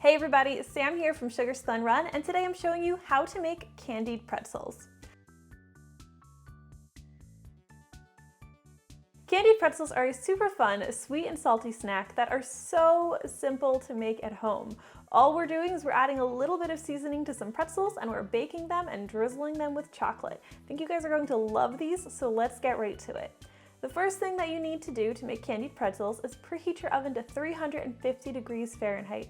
Hey everybody, Sam here from Sugar's Fun Run, and today I'm showing you how to make candied pretzels. Candied pretzels are a super fun, sweet and salty snack that are so simple to make at home. All we're doing is we're adding a little bit of seasoning to some pretzels and we're baking them and drizzling them with chocolate. I think you guys are going to love these, so let's get right to it. The first thing that you need to do to make candied pretzels is preheat your oven to 350 degrees Fahrenheit.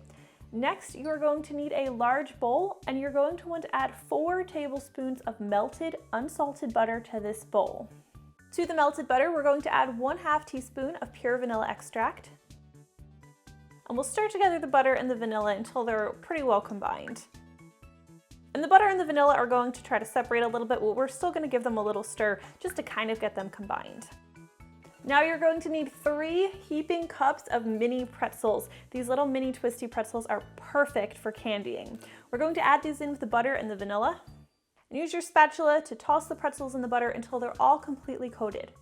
Next, you are going to need a large bowl and you're going to want to add 4 tablespoons of melted, unsalted butter to this bowl. To the melted butter, we're going to add 1/2 teaspoon of pure vanilla extract. And we'll stir together the butter and the vanilla until they're pretty well combined. And the butter and the vanilla are going to try to separate a little bit, but we're still going to give them a little stir just to kind of get them combined. Now you're going to need 3 heaping cups of mini pretzels. These little mini twisty pretzels are perfect for candying. We're going to add these in with the butter and the vanilla. And use your spatula to toss the pretzels in the butter until they're all completely coated.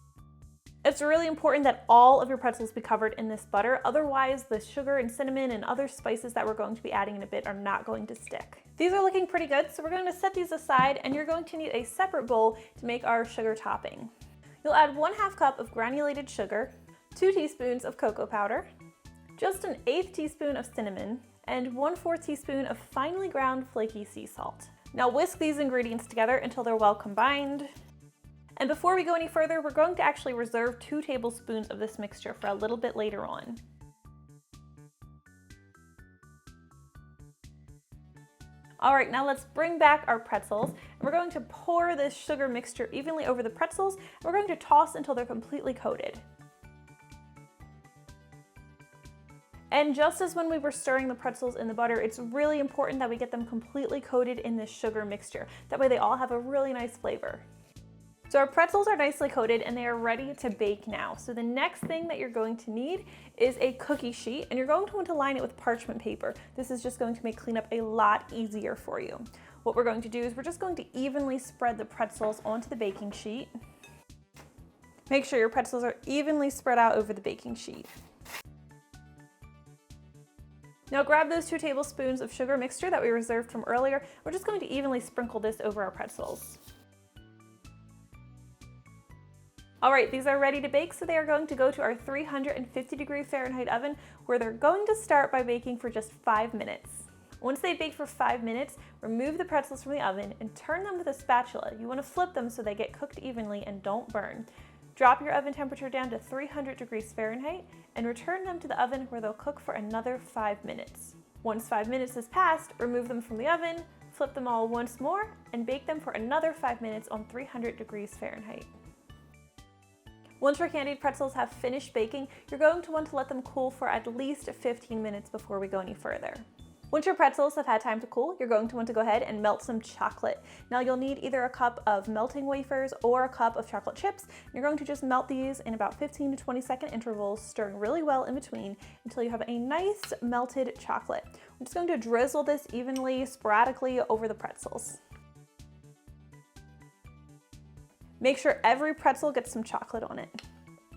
It's really important that all of your pretzels be covered in this butter, otherwise the sugar and cinnamon and other spices that we're going to be adding in a bit are not going to stick. These are looking pretty good, so we're going to set these aside and you're going to need a separate bowl to make our sugar topping. You'll add 1/2 cup of granulated sugar, 2 teaspoons of cocoa powder, just an 1/8 teaspoon of cinnamon, and 1/4 teaspoon of finely ground flaky sea salt. Now whisk these ingredients together until they're well combined. And before we go any further, we're going to actually reserve 2 tablespoons of this mixture for a little bit later on. All right, now let's bring back our pretzels. We're going to pour this sugar mixture evenly over the pretzels. And we're going to toss until they're completely coated. And just as when we were stirring the pretzels in the butter, it's really important that we get them completely coated in this sugar mixture. That way they all have a really nice flavor. So our pretzels are nicely coated and they are ready to bake now. So the next thing that you're going to need is a cookie sheet, and you're going to want to line it with parchment paper. This is just going to make cleanup a lot easier for you. What we're going to do is we're just going to evenly spread the pretzels onto the baking sheet. Make sure your pretzels are evenly spread out over the baking sheet. Now grab those 2 tablespoons of sugar mixture that we reserved from earlier. We're just going to evenly sprinkle this over our pretzels. All right, these are ready to bake, so they are going to go to our 350 degree Fahrenheit oven, where they're going to start by baking for just 5 minutes. Once they bake for 5 minutes, remove the pretzels from the oven and turn them with a spatula. You want to flip them so they get cooked evenly and don't burn. Drop your oven temperature down to 300 degrees Fahrenheit and return them to the oven where they'll cook for another 5 minutes. Once 5 minutes has passed, remove them from the oven, flip them all once more, and bake them for another 5 minutes on 300 degrees Fahrenheit. Once your candied pretzels have finished baking, you're going to want to let them cool for at least 15 minutes before we go any further. Once your pretzels have had time to cool, you're going to want to go ahead and melt some chocolate. Now you'll need either a cup of melting wafers or a cup of chocolate chips. You're going to just melt these in about 15 to 20 second intervals, stirring really well in between until you have a nice melted chocolate. I'm just going to drizzle this evenly, sporadically over the pretzels. Make sure every pretzel gets some chocolate on it.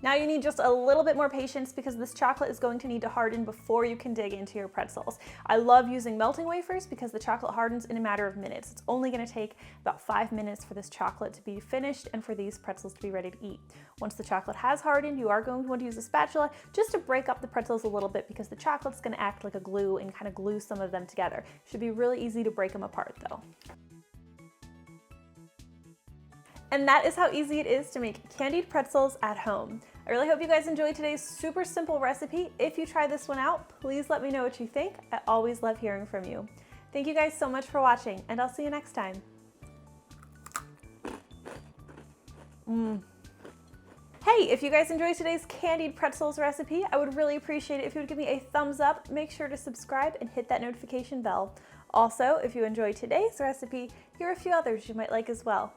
Now you need just a little bit more patience because this chocolate is going to need to harden before you can dig into your pretzels. I love using melting wafers because the chocolate hardens in a matter of minutes. It's only going to take about 5 minutes for this chocolate to be finished and for these pretzels to be ready to eat. Once the chocolate has hardened, you are going to want to use a spatula just to break up the pretzels a little bit because the chocolate's going to act like a glue and kind of glue some of them together. Should be really easy to break them apart though. And that is how easy it is to make candied pretzels at home. I really hope you guys enjoyed today's super simple recipe. If you try this one out, please let me know what you think. I always love hearing from you. Thank you guys so much for watching, and I'll see you next time. Hey, if you guys enjoyed today's candied pretzels recipe, I would really appreciate it if you would give me a thumbs up. Make sure to subscribe and hit that notification bell. Also, if you enjoyed today's recipe, here are a few others you might like as well.